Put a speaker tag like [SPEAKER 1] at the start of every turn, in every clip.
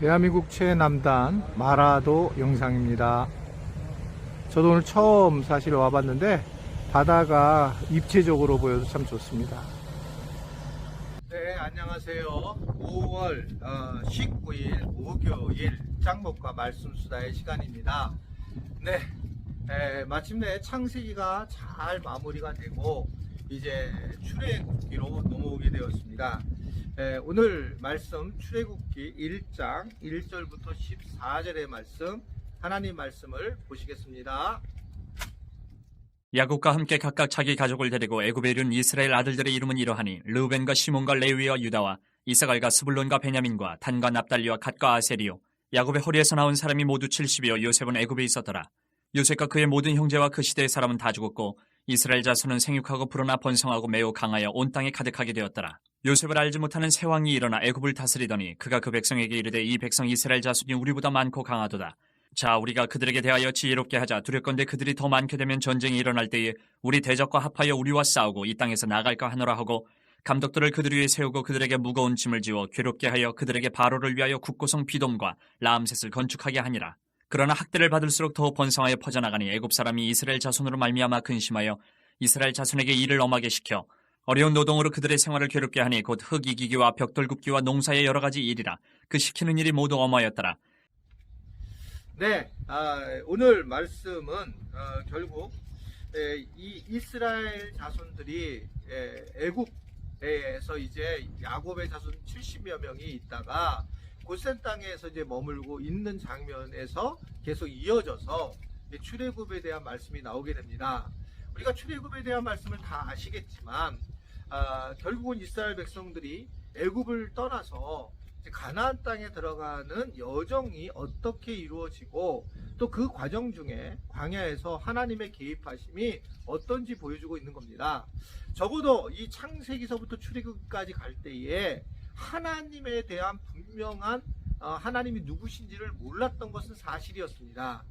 [SPEAKER 1] 대한민국 최남단 마라도 영상입니다. 저도 오늘 처음 사실 와봤는데 바다가 입체적으로 보여서 참 좋습니다. 네, 안녕하세요. 5월 19일 목요일 짱목과 말씀수다의 시간입니다. 네, 마침내 창세기가 잘 마무리가 되고 이제 출애굽기로 넘어오게 되었습니다. 오늘 말씀 출애굽기 1장 1절부터 14절의 말씀, 하나님 말씀을 보시겠습니다.
[SPEAKER 2] 야곱과 함께 각각 자기 가족을 데리고 애굽에 이른 이스라엘 아들들의 이름은 이러하니 르우벤과 시몬과 레위와 유다와 이사갈과 스불론과 베냐민과 단과 납달리와 갓과 아셀이요. 야곱의 허리에서 나온 사람이 모두 70이요. 요셉은 애굽에 있었더라. 요셉과 그의 모든 형제와 그 시대의 사람은 다 죽었고 이스라엘 자손은 생육하고 불어나 번성하고 매우 강하여 온 땅에 가득하게 되었더라. 요셉을 알지 못하는 새 왕이 일어나 애굽을 다스리더니 그가 그 백성에게 이르되 이 백성 이스라엘 자손이 우리보다 많고 강하도다. 자, 우리가 그들에게 대하여 지혜롭게 하자. 두렵건대 그들이 더 많게 되면 전쟁이 일어날 때에 우리 대적과 합하여 우리와 싸우고 이 땅에서 나갈까 하노라 하고 감독들을 그들 위에 세우고 그들에게 무거운 짐을 지워 괴롭게 하여 그들에게 바로를 위하여 국고성 비돔과 라암셋을 건축하게 하니라. 그러나 학대를 받을수록 더 번성하여 퍼져나가니 애굽 사람이 이스라엘 자손으로 말미암아 근심하여 이스라엘 자손에게 일을 엄하게 시켜 어려운 노동으로 그들의 생활을 괴롭게 하니 곧 흙 이기기와 벽돌 굽기와 농사의 여러 가지 일이라. 그 시키는 일이 모두 엄하였더라.
[SPEAKER 1] 네, 오늘 말씀은 결국 이 이스라엘 자손들이 애굽에서 이제 야곱의 자손 70여 명이 있다가 고센 땅에서 이제 머물고 있는 장면에서 계속 이어져서 출애굽에 대한 말씀이 나오게 됩니다. 우리가 출애굽에 대한 말씀을 다 아시겠지만 결국은 이스라엘 백성들이 애굽을 떠나서 가나안 땅에 들어가는 여정이 어떻게 이루어지고 또 그 과정 중에 광야에서 하나님의 개입하심이 어떤지 보여주고 있는 겁니다. 적어도 이 창세기서부터 출애굽까지 갈 때에 하나님에 대한 분명한 하나님이 누구신지를 몰랐던 것은 사실이었습니다.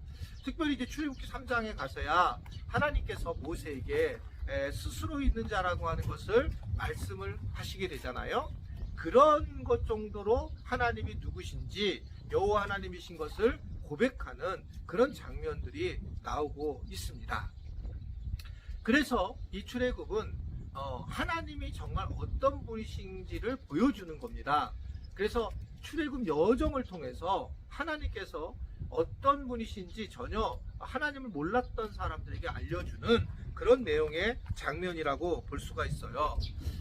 [SPEAKER 1] 특별히 이제 출애굽기 3장에 가서야 하나님께서 모세에게 스스로 있는 자라고 하는 것을 말씀을 하시게 되잖아요. 그런 것 정도로 하나님이 누구신지 여호와 하나님이신 것을 고백하는 그런 장면들이 나오고 있습니다. 그래서 이 출애굽은 하나님이 정말 어떤 분이신지를 보여주는 겁니다. 그래서 출애굽 여정을 통해서 하나님께서 어떤 분이신지 전혀 하나님을 몰랐던 사람들에게 알려주는 그런 내용의 장면이라고 볼 수가 있어요.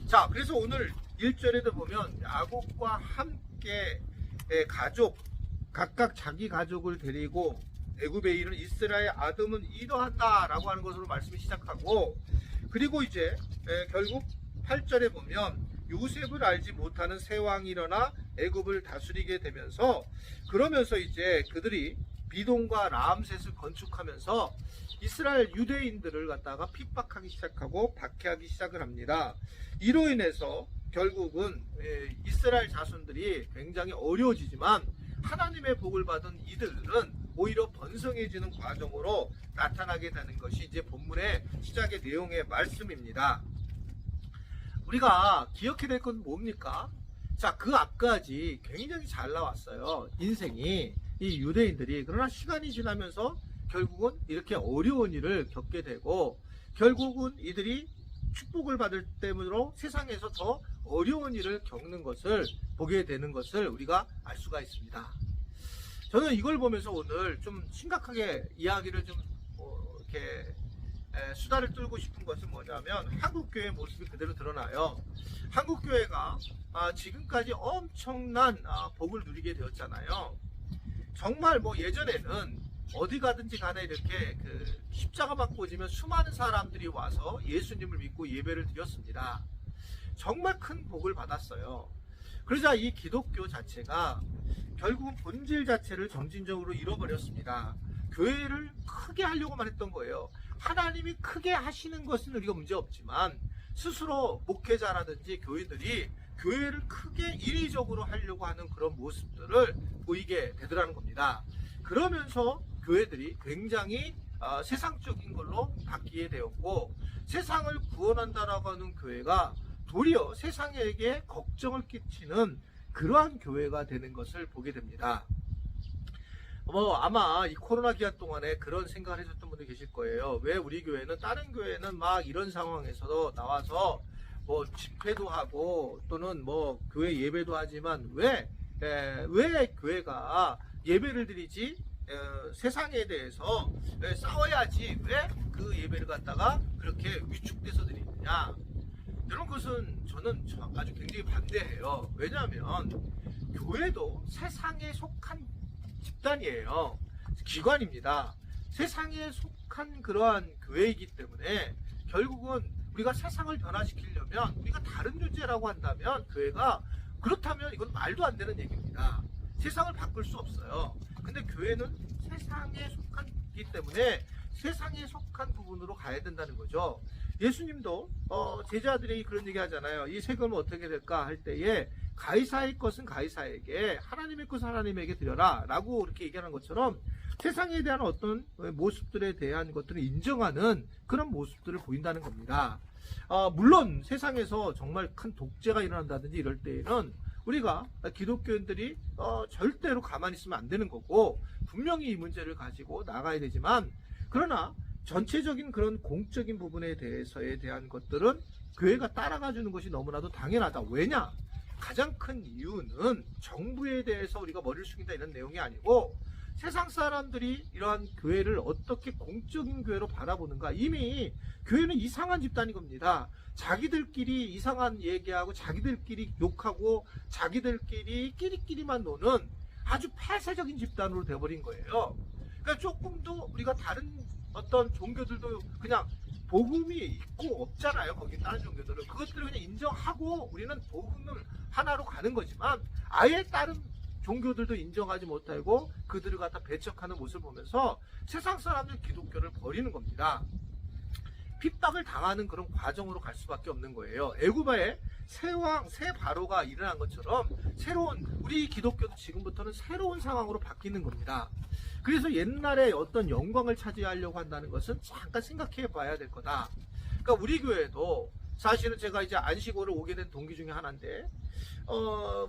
[SPEAKER 1] 자, 그래서 오늘 1절에도 보면 야곱과 함께 가족, 각각 자기 가족을 데리고 애굽에 이른 이스라엘 아들은 이러한다 라고 하는 것으로 말씀이 시작하고, 그리고 이제 결국 8절에 보면 요셉을 알지 못하는 새 왕이 일어나 애굽을 다스리게 되면서, 그러면서 이제 그들이 비돔과 라암셋을 건축하면서 이스라엘 유대인들을 갖다가 핍박하기 시작하고 박해하기 시작을 합니다. 이로 인해서 결국은 이스라엘 자손들이 굉장히 어려워지지만 하나님의 복을 받은 이들은 오히려 번성해지는 과정으로 나타나게 되는 것이 이제 본문의 시작의 내용의 말씀입니다. 우리가 기억해야 될 건 뭡니까? 자, 그 앞까지 굉장히 잘 나왔어요. 인생이 이 유대인들이. 그러나 시간이 지나면서 결국은 이렇게 어려운 일을 겪게 되고 결국은 이들이 축복을 받을 때문으로 세상에서 더 어려운 일을 겪는 것을 보게 되는 것을 우리가 알 수가 있습니다. 저는 이걸 보면서 오늘 좀 심각하게 이야기를 좀 이렇게 수다를 떨고 싶은 것은 뭐냐면 한국교회의 모습이 그대로 드러나요. 한국교회가 지금까지 엄청난 복을 누리게 되었잖아요. 정말 뭐 예전에는 어디 가든지 간에 이렇게 십자가만 꽂으면 수많은 사람들이 와서 예수님을 믿고 예배를 드렸습니다. 정말 큰 복을 받았어요. 그러자 이 기독교 자체가 결국은 본질 자체를 점진적으로 잃어버렸습니다. 교회를 크게 하려고만 했던 거예요. 하나님이 크게 하시는 것은 우리가 문제없지만 스스로 목회자라든지 교인들이 교회를 크게 인위적으로 하려고 하는 그런 모습들을 보이게 되더라는 겁니다. 그러면서 교회들이 굉장히 세상적인 걸로 바뀌게 되었고, 세상을 구원한다라고 하는 교회가 도리어 세상에게 걱정을 끼치는 그러한 교회가 되는 것을 보게 됩니다. 아마 이 코로나 기간 동안에 그런 생각을 하셨던 분들 계실 거예요. 왜 우리 교회는, 다른 교회는 막 이런 상황에서도 나와서 뭐 집회도 하고 또는 뭐 교회 예배도 하지만 왜 교회가 예배를 드리지? 세상에 대해서 싸워야지 왜 그 예배를 갖다가 그렇게 위축돼서 드리느냐? 이런 것은 저는 아주 굉장히 반대해요. 왜냐하면 교회도 세상에 속한 집단이에요. 기관입니다. 세상에 속한 그러한 교회이기 때문에 결국은 우리가 세상을 변화시키려면, 우리가 다른 존재라고 한다면 교회가, 그렇다면 이건 말도 안 되는 얘기입니다. 세상을 바꿀 수 없어요. 근데 교회는 세상에 속한기 때문에 세상에 속한 부분으로 가야 된다는 거죠. 예수님도 제자들이 그런 얘기 하잖아요. 이 세금은 어떻게 될까 할 때에 가이사의 것은 가이사에게, 하나님의 것은 하나님에게 드려라 라고 이렇게 얘기하는 것처럼 세상에 대한 어떤 모습들에 대한 것들을 인정하는 그런 모습들을 보인다는 겁니다. 물론 세상에서 정말 큰 독재가 일어난다든지 이럴 때에는 우리가 기독교인들이 절대로 가만히 있으면 안 되는 거고, 분명히 이 문제를 가지고 나가야 되지만, 그러나 전체적인 그런 공적인 부분에 대한 것들은 교회가 따라가 주는 것이 너무나도 당연하다. 왜냐? 가장 큰 이유는 정부에 대해서 우리가 머리를 숙인다 이런 내용이 아니고, 세상 사람들이 이러한 교회를 어떻게 공적인 교회로 바라보는가. 이미 교회는 이상한 집단인 겁니다. 자기들끼리 이상한 얘기하고 자기들끼리 욕하고 자기들끼리 끼리끼리만 노는 아주 폐쇄적인 집단으로 돼버린 거예요. 그러니까 조금도 우리가 다른 어떤 종교들도 그냥 복음이 있고 없잖아요. 거기 다른 종교들은 그것들을 그냥 인정하고 우리는 복음을 하나로 가는 거지만, 아예 다른 종교들도 인정하지 못하고 그들을 갖다 배척하는 모습을 보면서 세상 사람들 기독교를 버리는 겁니다. 핍박을 당하는 그런 과정으로 갈 수밖에 없는 거예요. 애굽에 새 바로가 일어난 것처럼 우리 기독교도 지금부터는 새로운 상황으로 바뀌는 겁니다. 그래서 옛날에 어떤 영광을 차지하려고 한다는 것은 잠깐 생각해 봐야 될 거다. 그러니까 우리 교회도 사실은 제가 이제 안식월을 오게 된 동기 중에 하나인데,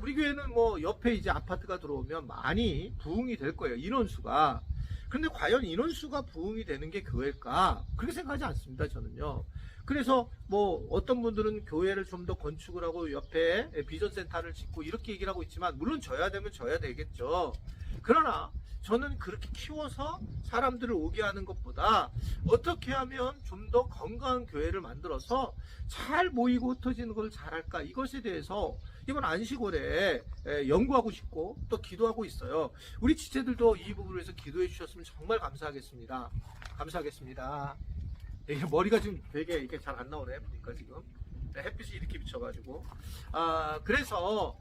[SPEAKER 1] 우리 교회는 뭐 옆에 이제 아파트가 들어오면 많이 부흥이 될 거예요, 인원수가. 그런데 과연 인원수가 부흥이 되는 게 교회일까? 그렇게 생각하지 않습니다, 저는요. 그래서 뭐 어떤 분들은 교회를 좀 더 건축을 하고 옆에 비전센터를 짓고 이렇게 얘기를 하고 있지만, 물론 져야 되면 져야 되겠죠. 그러나 저는 그렇게 키워서 사람들을 오게 하는 것보다 어떻게 하면 좀 더 건강한 교회를 만들어서 잘 모이고 흩어지는 걸 잘할까, 이것에 대해서 이번 안식월에 연구하고 싶고 또 기도하고 있어요. 우리 지체들도 이 부분을 위해서 기도해 주셨으면 정말 감사하겠습니다. 감사하겠습니다. 이게 머리가 지금 되게 이게 잘 안 나오네, 보니까 지금 햇빛이 이렇게 비쳐가지고. 그래서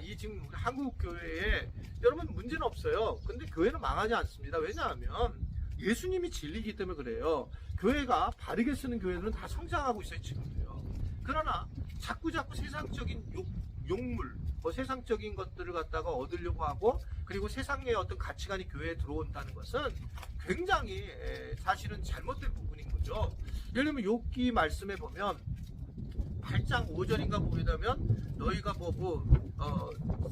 [SPEAKER 1] 이 지금 한국 교회에 여러분 문제는 없어요. 근데 교회는 망하지 않습니다. 왜냐하면 예수님이 진리이기 때문에 그래요. 교회가 바르게 쓰는 교회들은 다 성장하고 있어요, 지금도요. 그러나 자꾸 세상적인 욕물, 세상적인 것들을 갖다가 얻으려고 하고, 그리고 세상의 어떤 가치관이 교회에 들어온다는 것은 굉장히 사실은 잘못된 부분인 거죠. 예를 들면 욥기 말씀에 보면 8장 5절인가 보게 되면 너희가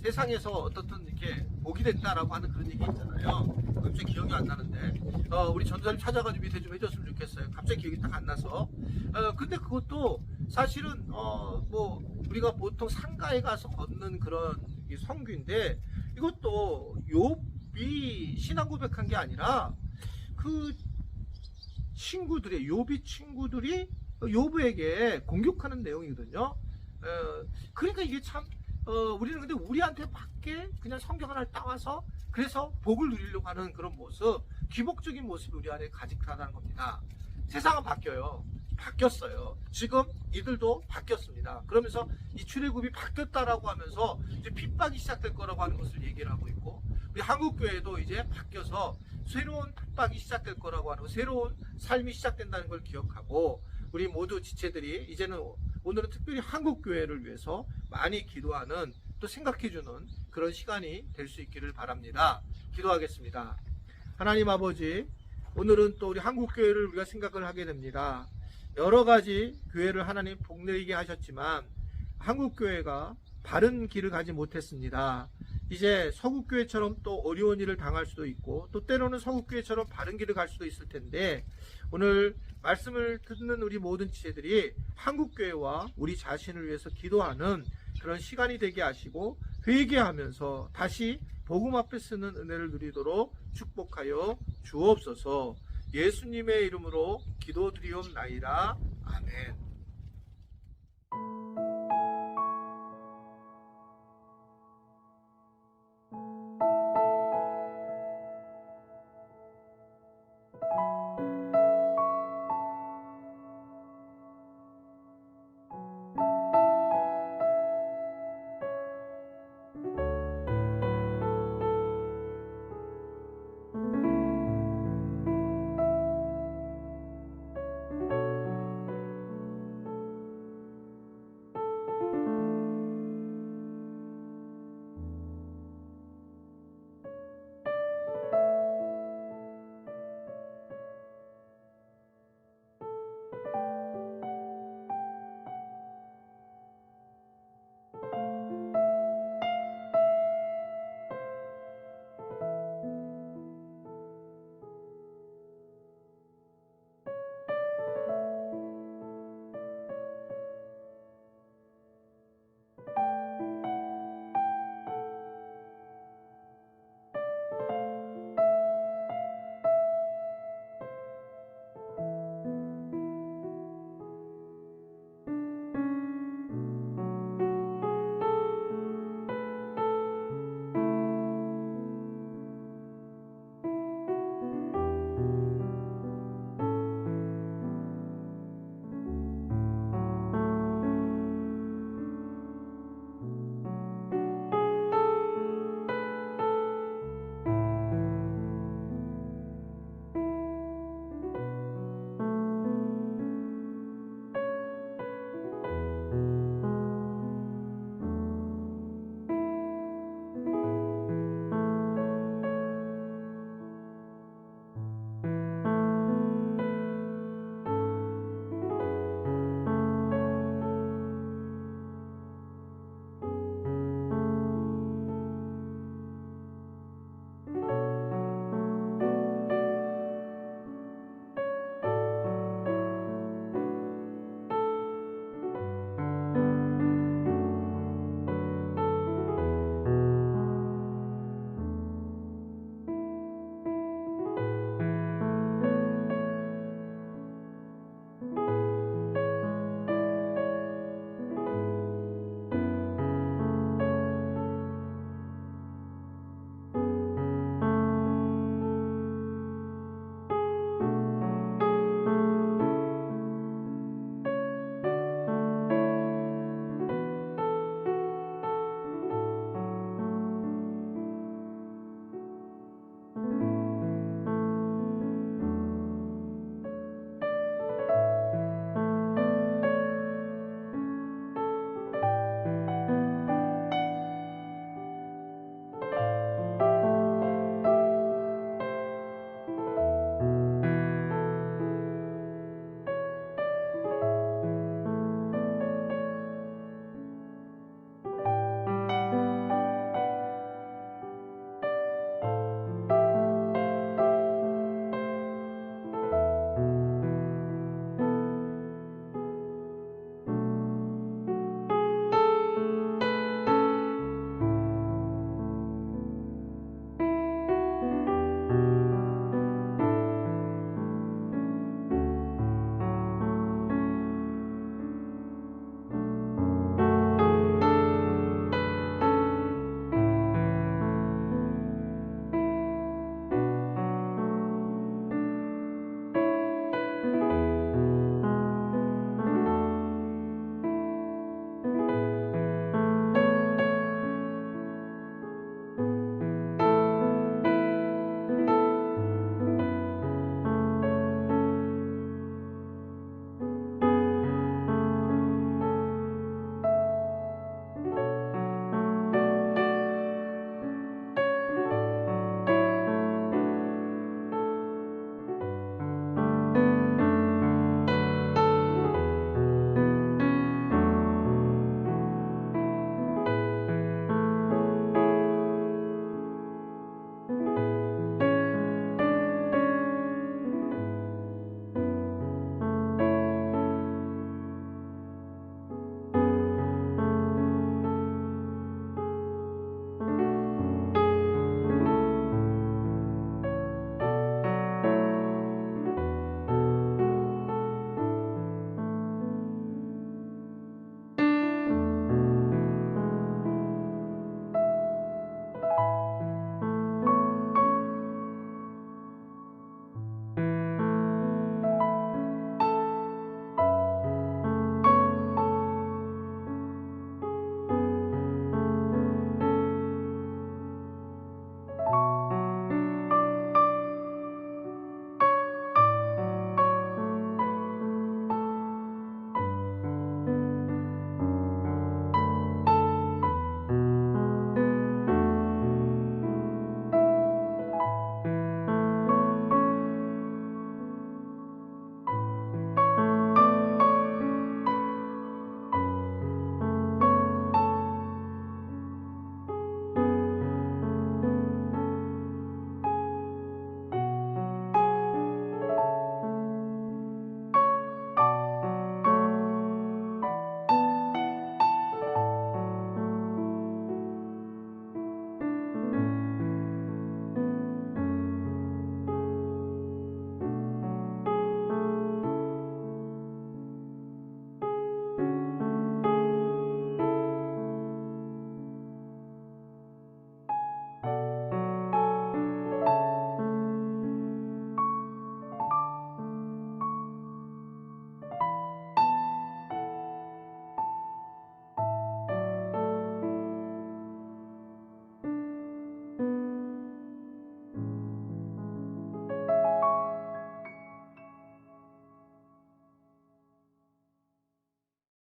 [SPEAKER 1] 세상에서 어떻든 이렇게 복이 됐다라고 하는 그런 얘기 있잖아요. 갑자기 기억이 안 나는데 우리 전사님 찾아가지고 밑에 좀 해줬으면 좋겠어요. 갑자기 기억이 딱 안 나서. 근데 그것도 사실은 우리가 보통 상가에 가서 걷는 그런 성규인데, 이것도 욥이 신앙 고백한 게 아니라 그 친구들이, 욥이 친구들이 욥에게 공격하는 내용이거든요. 그러니까 이게 참 우리는 근데 우리한테 밖에 그냥 성경 하나를 따와서 그래서 복을 누리려고 하는 그런 모습, 기복적인 모습이 우리 안에 가득하다는 겁니다. 세상은 바뀌었어요. 지금 이들도 바뀌었습니다. 그러면서 이 출애굽이 바뀌었다라고 하면서 이제 핍박이 시작될 거라고 하는 것을 얘기를 하고 있고, 우리 한국교회도 이제 바뀌어서 새로운 핍박이 시작될 거라고 하는, 새로운 삶이 시작된다는 걸 기억하고, 우리 모두 지체들이 이제는 오늘은 특별히 한국교회를 위해서 많이 기도하는, 또 생각해주는 그런 시간이 될 수 있기를 바랍니다. 기도하겠습니다. 하나님 아버지, 오늘은 또 우리 한국교회를 우리가 생각을 하게 됩니다. 여러 가지 교회를 하나님 복내리게 하셨지만 한국교회가 바른 길을 가지 못했습니다. 이제 서국교회처럼 또 어려운 일을 당할 수도 있고 또 때로는 서국교회처럼 바른 길을 갈 수도 있을 텐데, 오늘 말씀을 듣는 우리 모든 지체들이 한국교회와 우리 자신을 위해서 기도하는 그런 시간이 되게 하시고 회개하면서 다시 복음 앞에 쓰는 은혜를 누리도록 축복하여 주옵소서. 예수님의 이름으로 기도드리옵나이다. 아멘.